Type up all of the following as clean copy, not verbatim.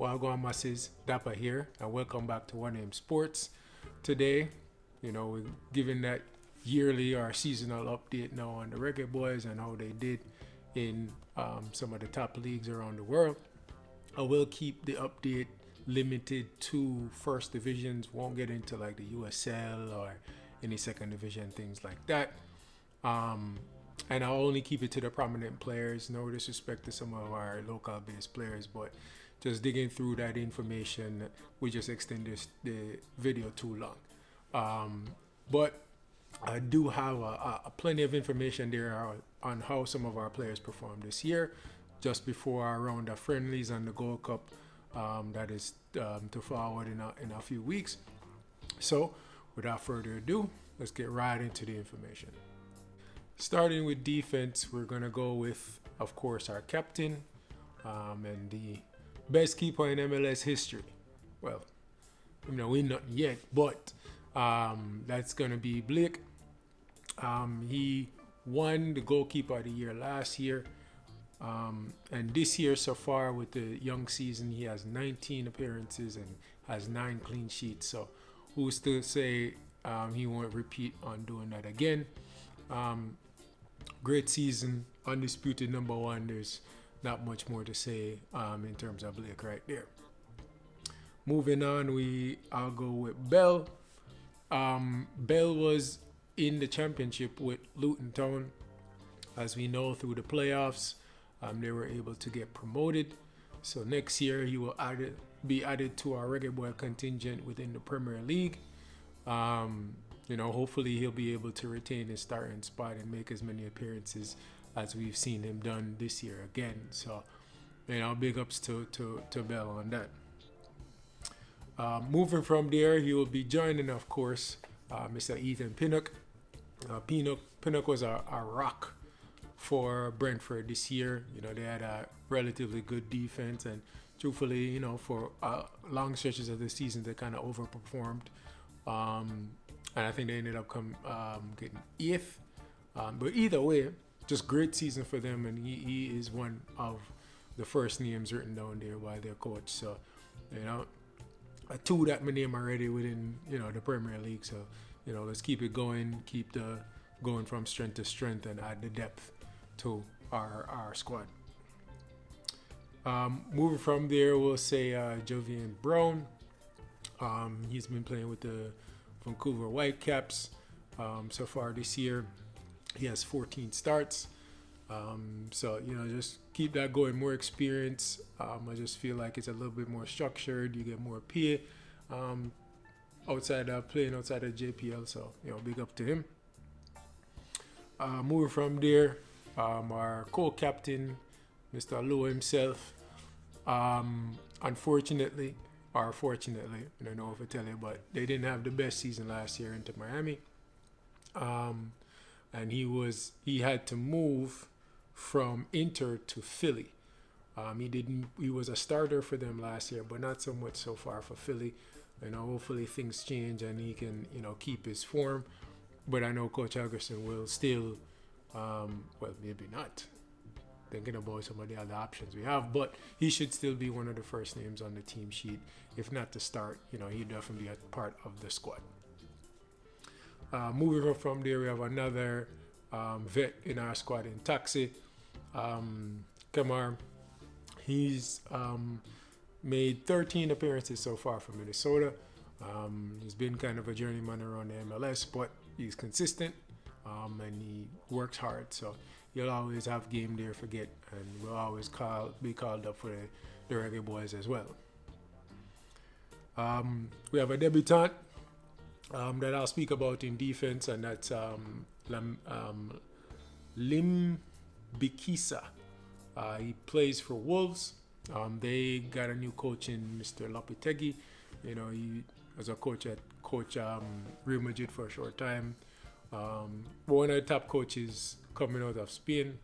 Wagwan masses, Dapper here, and welcome back to One Name Sports. Today, we're giving that yearly or seasonal update now on the Reggae Boyz and how they did in some of the top leagues around the world. I will keep the update limited to first divisions, won't get into like the USL or any second division, things like that. And I'll only keep it to the prominent players. No disrespect to some of our local based players, but just digging through that information, we just extend the video too long. But I do have plenty of information there on how some of our players performed this year, just before our round of friendlies and the Gold Cup that is to forward in a few weeks. So without further ado, let's get right into the information. Starting with defense, we're going to go with, of course, our captain and the best keeper in MLS history. Well, we're not yet, but that's going to be Blake. He won the goalkeeper of the year last year. And this year so far with the young season, he has 19 appearances and has 9 clean sheets. So who's to say he won't repeat on doing that again? Great season, undisputed number one. There's not much more to say in terms of Blake right there. Moving on, I'll go with Bell. Bell was in the championship with Luton Town. As we know, through the playoffs, they were able to get promoted. So next year, he will be added to our Reggae Boy contingent within the Premier League. Hopefully he'll be able to retain his starting spot and make as many appearances as we've seen him done this year again. So, big ups to Bell on that. Moving from there, he will be joining, of course, Mr. Ethan Pinnock. Pinnock was a rock for Brentford this year. They had a relatively good defense, and truthfully, for long stretches of the season, they kind of overperformed. And I think they ended up getting 8th. But either way, just great season for them, and he is one of the first names written down there by their coach. So, two that my name already within the Premier League. So, let's keep it going, keep going from strength to strength, and add the depth to our squad. Moving from there, we'll say Jovian Brown. He's been playing with the Vancouver Whitecaps so far this year. He has 14 starts. So, just keep that going, more experience. I just feel like it's a little bit more structured. You get more pay playing outside of JPL. So, big up to him. Moving from there, our co-captain, Mr. Lowe himself, unfortunately, or fortunately, I don't know if I tell you, but they didn't have the best season last year into Miami. And he had to move from Inter to Philly. He was a starter for them last year, but not so much so far for Philly. Hopefully things change and he can, keep his form. But I know Coach Algerson will still, maybe not. Thinking about some of the other options we have, but he should still be one of the first names on the team sheet. If not to start, he'd definitely be a part of the squad. Moving on from there, we have another vet in our squad in Taxi, Kamar. He's made 13 appearances so far for Minnesota. He's been kind of a journeyman around the MLS, but he's consistent and he works hard. So he'll always have game there for get, and will always be called up for the Reggae Boyz as well. We have a debutant that I'll speak about in defense, and that's Lim Bikisa. He plays for Wolves. They got a new coach in Mr. Lopetegui. He was a coach at Real Madrid for a short time. One of the top coaches coming out of Spain.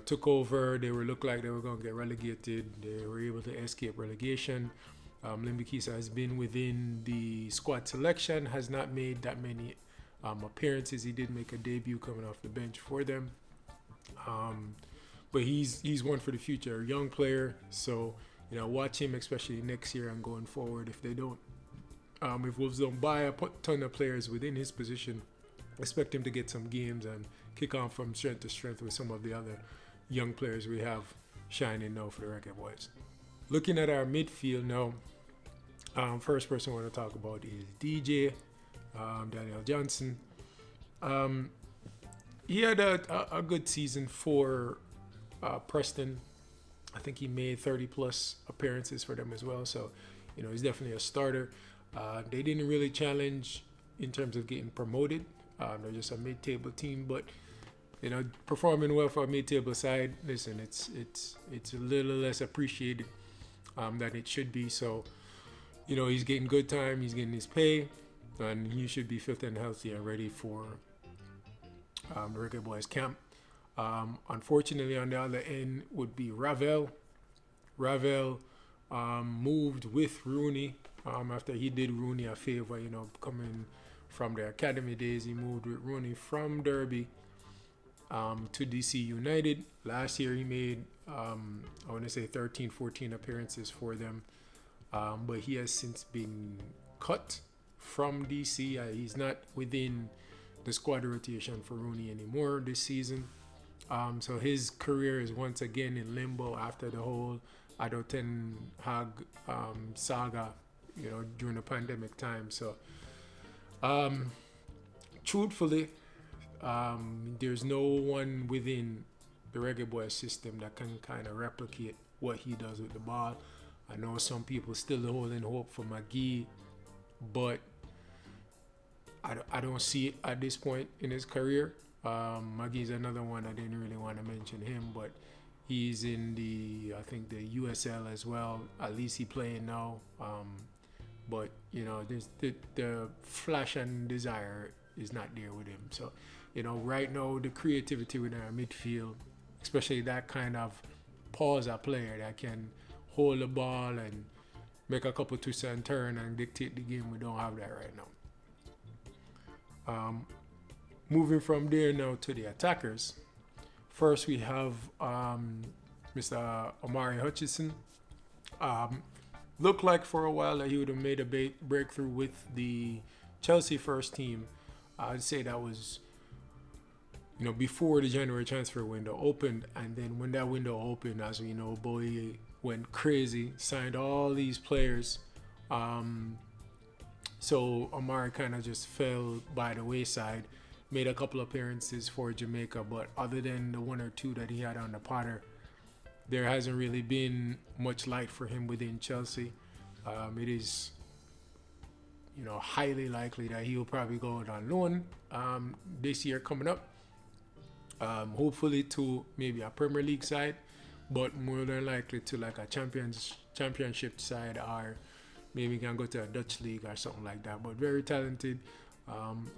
Took over. They looked like they were going to get relegated. They were able to escape relegation. Limbikisa has been within the squad selection, has not made that many appearances. He did make a debut coming off the bench for them. but he's one for the future, a young player. So watch him, especially next year and going forward. If they don't, if Wolves don't buy a ton of players within his position, expect him to get some games and kick on from strength to strength with some of the other young players we have shining now for the Reggae Boyz. Looking at our midfield now, first person I want to talk about is DJ Daniel Johnson. He had a good season for Preston. I think he made 30 plus appearances for them as well. So, he's definitely a starter. They didn't really challenge in terms of getting promoted. They're just a mid-table team, but performing well for a mid-table side. Listen, it's a little less appreciated than it should be. So, he's getting good time. He's getting his pay, and he should be fit and healthy and ready for the Reggae Boyz camp. Unfortunately, on the other end would be Ravel. Ravel moved with Rooney after he did Rooney a favor, coming from the academy days. He moved with Rooney from Derby to DC United. Last year he made, I want to say 13, 14 appearances for them. But he has since been cut from DC. He's not within the squad rotation for Rooney anymore this season. So his career is once again in limbo after the whole Ado Ten Hag saga, during the pandemic time. So, truthfully, there's no one within the Reggae Boyz system that can kind of replicate what he does with the ball. I know some people still holding hope for McGee, but I don't see it at this point in his career. McGee's another one. I didn't really want to mention him, but he's in the USL as well. At least he's playing now. But there's the flash and desire is not there with him. So, right now the creativity within our midfield, especially that kind of pauser player that can hold the ball and make a couple twists and turn and dictate the game, we don't have that right now. Moving from there now to the attackers. First, we have Mr. Omari Hutchinson. Looked like for a while that he would have made a breakthrough with the Chelsea first team. I'd say that was, before the January transfer window opened. And then when that window opened, as we know, Bowie went crazy, signed all these players. So Omari kind of just fell by the wayside. Made a couple appearances for Jamaica, but other than the one or two that he had on the Potter, there hasn't really been much light for him within Chelsea. It is, highly likely that he will probably go out on loan this year coming up. Hopefully to maybe a Premier League side, but more than likely to like a championship side, or maybe can go to a Dutch league or something like that. But very talented.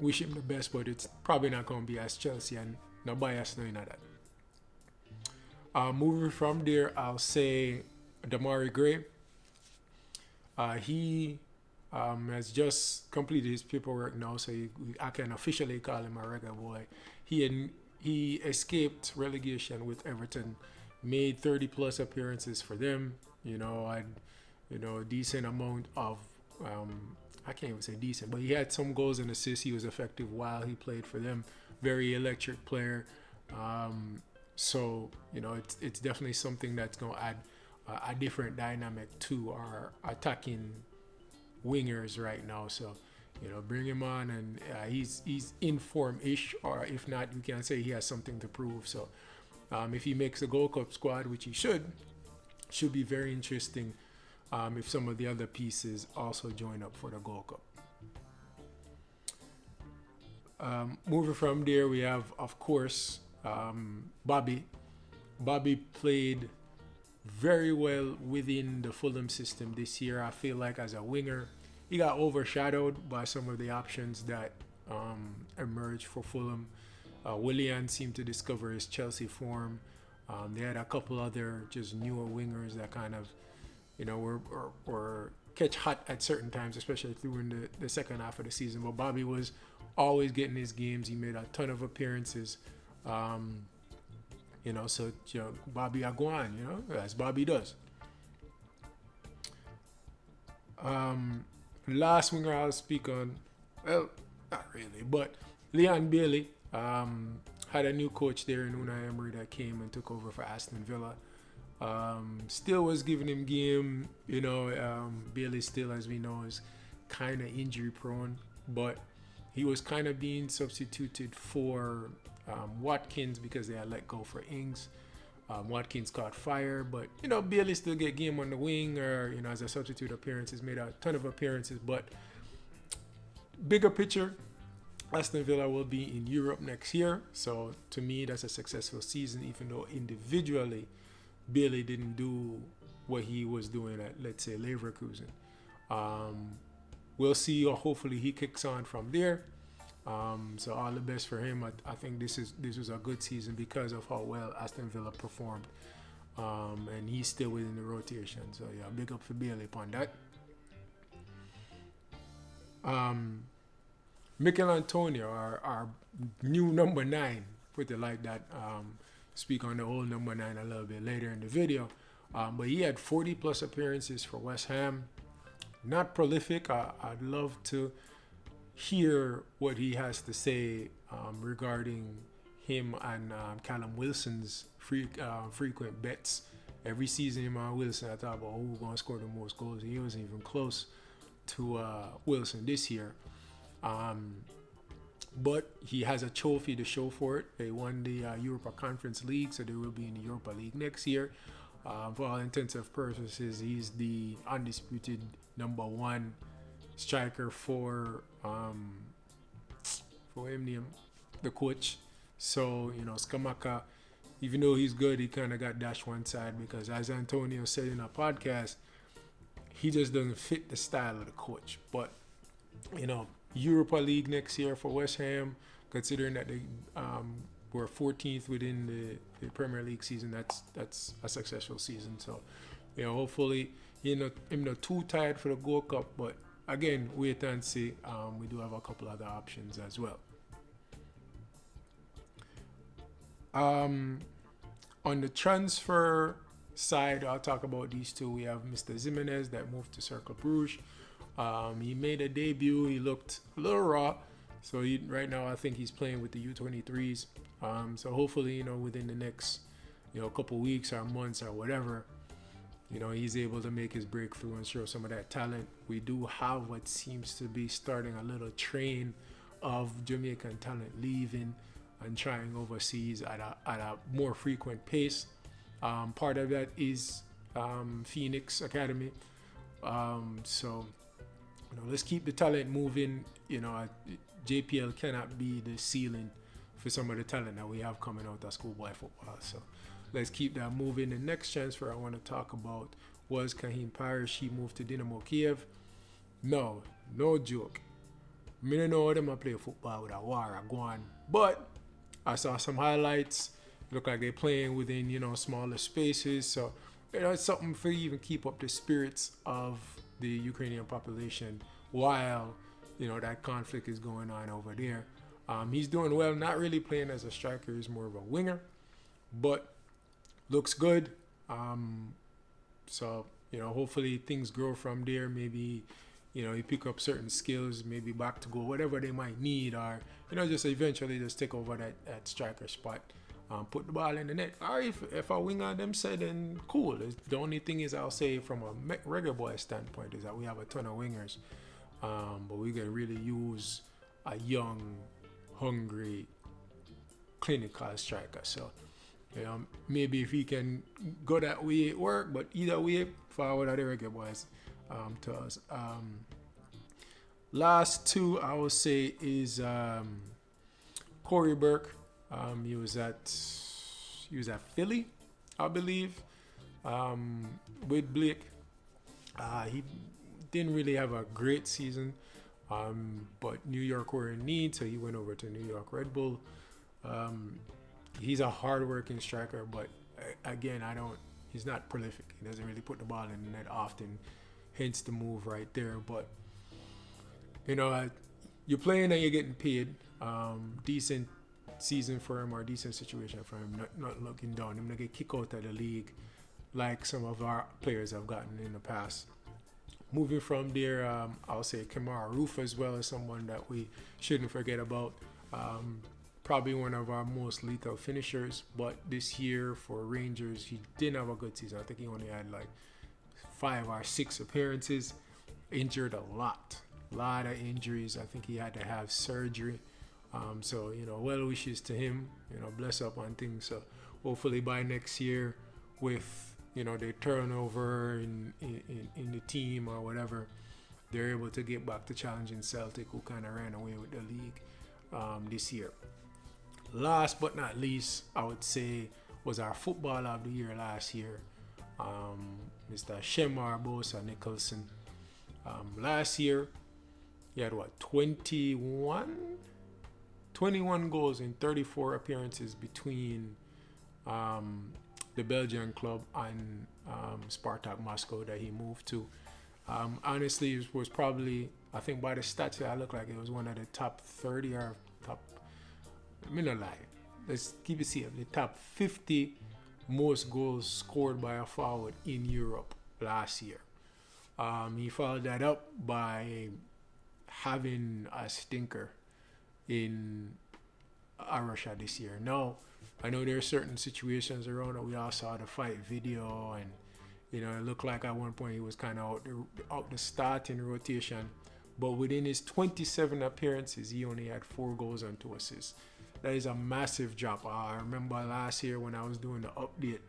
Wish him the best, but it's probably not going to be as Chelsea, and no bias knowing that. Moving from there, I'll say Damari Gray. He has just completed his paperwork now, so I can officially call him a Reggae Boy. He escaped relegation with Everton, made 30 plus appearances for them. A decent amount of I can't even say decent, but he had some goals and assists. He was effective while he played for them. Very electric player. So it's definitely something that's going to add a different dynamic to our attacking wingers right now. So bring him on, and he's in form-ish, or if not, you can say he has something to prove. So if he makes a Gold Cup squad, which he should be very interesting. If some of the other pieces also join up for the Gold Cup. Moving from there, we have, of course, Bobby. Bobby played very well within the Fulham system this year. I feel like as a winger, he got overshadowed by some of the options that emerged for Fulham. Willian seemed to discover his Chelsea form. They had a couple other just newer wingers that kind of were catch hot at certain times, especially during the second half of the season. But Bobby was always getting his games. He made a ton of appearances. So Bobby a gwan, as Bobby does. Last winger I'll speak on, well, not really, but Leon Bailey had a new coach there in Unai Emery that came and took over for Aston Villa. Still was giving him game, Bailey still, as we know, is kind of injury prone, but he was kind of being substituted for Watkins because they had let go for Ings. Watkins caught fire, but Bailey still get game on the wing or as a substitute appearances, made a ton of appearances. But bigger picture, Aston Villa will be in Europe next year. So to me, that's a successful season, even though individually Bailey didn't do what he was doing at, let's say, Leverkusen. We'll see. Hopefully, he kicks on from there. So all the best for him. I think this was a good season because of how well Aston Villa performed, and he's still within the rotation. So yeah, big up for Bailey upon that. Mikel Antonio, our new number 9, put it like that. Speak on the old number 9 a little bit later in the video, but he had 40 plus appearances for West Ham. Not prolific. I'd love to hear what he has to say regarding him and Callum Wilson's frequent bets. Every season, him and Wilson, I thought about who's going to score the most goals. He wasn't even close to Wilson this year. But he has a trophy to show for it. They won the Europa Conference League, so they will be in the Europa League next year. For all intents and purposes, he's the undisputed number 1 striker for him, the coach. So Skamaka, even though he's good, he kind of got dashed one side because, as Antonio said in a podcast, he just doesn't fit the style of the coach. But Europa League next year for West Ham, considering that they were 14th within the Premier League season, that's a successful season. So hopefully him not too tired for the Gold Cup, but again, wait and see. We do have a couple other options as well. On the transfer side, I'll talk about these two. We have Mr. Zimenez that moved to Cercle Bruges. He made a debut. He looked a little raw. So right now, I think he's playing with the U23s. So hopefully, within the next, couple weeks or months or whatever, he's able to make his breakthrough and show some of that talent. We do have what seems to be starting a little train of Jamaican talent leaving and trying overseas at a more frequent pace. Part of that is Phoenix Academy. So let's keep the talent moving. JPL cannot be the ceiling for some of the talent that we have coming out of schoolboy football. So let's keep that moving. The next transfer I want to talk about was Kahim Parish. He moved to Dynamo Kiev. No joke. I don't know how them play football with a war, a gwan. But I saw some highlights. Look like they're playing within, smaller spaces. So, it's something for you even keep up the spirits of the Ukrainian population while, that conflict is going on over there. He's doing well, not really playing as a striker. He's more of a winger, but looks good. So, hopefully things grow from there. Maybe, you pick up certain skills, maybe back to goal, whatever they might need, or, just eventually just take over that striker spot. Put the ball in the net. Or if a winger them said, then cool. The only thing is, I'll say from a Reggae Boyz standpoint, is that we have a ton of wingers. But we can really use a young, hungry, clinical striker. So, maybe if he can go that way, it work. But either way, forward are the Reggae Boyz to us. Last two, I would say, is Corey Burke. He was at Philly, I believe, with Blake. He didn't really have a great season, but New York were in need, so he went over to New York Red Bull. He's a hard-working striker, but again, he's not prolific. He doesn't really put the ball in the net often, hence the move right there. But you're playing and you're getting paid decent season for him or a decent situation for him. Not looking down. Him not get kicked out of the league like some of our players have gotten in the past. Moving from there, I'll say Kemar Roof as well as someone that we shouldn't forget about. Probably one of our most lethal finishers, but this year for Rangers, he didn't have a good season. I think he only had like 5 or 6 appearances. Injured a lot of injuries. I think he had to have surgery. So, well wishes to him, bless up on things. So hopefully by next year with, the turnover in the team or whatever, they're able to get back to challenging Celtic, who kind of ran away with the league this year. Last but not least, I would say, was our Footballer of the Year last year, Mr. Shemar Bosa Nicholson. Last year, he had 21 goals in 34 appearances between the Belgian club and Spartak Moscow that he moved to. Honestly, it was probably, I think by the stats I look like it was one of the top 30 or top, I'm not lie, let's keep it safe, the top 50 most goals scored by a forward in Europe last year. He followed that up by having a stinker in Russia this year. Now, I know there are certain situations around it. We all saw the fight video, and it looked like at one point he was kind of out the starting rotation. But within his 27 appearances, he only had 4 goals and 2 assists. That is a massive drop. I remember last year when I was doing the update,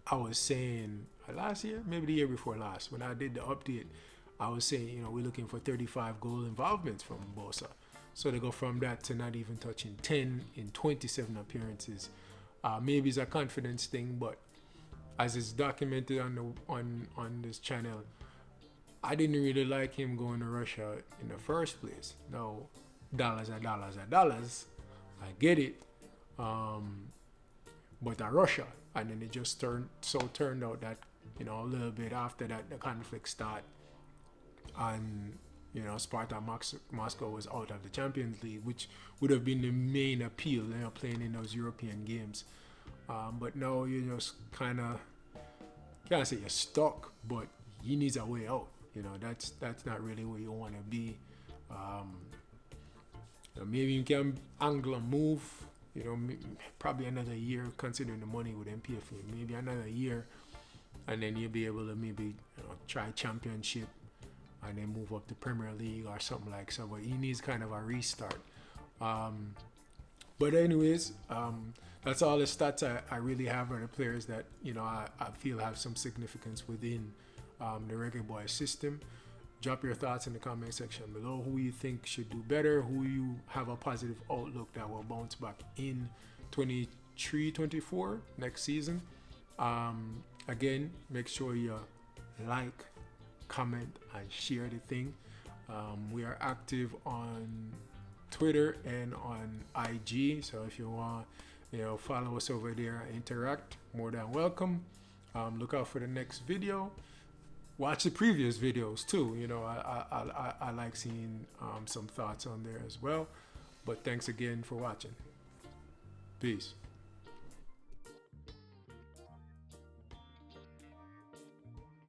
I was saying, last year, maybe the year before last, when I did the update, I was saying, we're looking for 35 goal involvements from Bosa. So they go from that to not even touching 10 in 27 appearances. Maybe it's a confidence thing, but as it's documented on this channel, I didn't really like him going to Russia in the first place. No, dollars are dollars are dollars. I get it. But at Russia, and then it just turned out that, a little bit after that, the conflict started. And Spartak Moscow was out of the Champions League, which would have been the main appeal, playing in those European games. But now you're just kind of, can't say you're stuck, but he needs a way out. That's not really where you want to be. Maybe you can angle a move, probably another year, considering the money with MPFA, maybe another year, and then you'll be able to maybe try championship and then move up to Premier League or something like so. But he needs kind of a restart. But anyways, that's all the stats I really have are the players that I feel have some significance within the Reggae Boyz system. Drop your thoughts in the comment section below. Who you think should do better, who you have a positive outlook that will bounce back in 23-24 next season. Again, make sure you like, comment, and share the thing. We are active on Twitter and on IG, so if you want follow us over there and interact, more than welcome. Look out for the next video. Watch the previous videos too. I like seeing some thoughts on there as well. But thanks again for watching. Peace.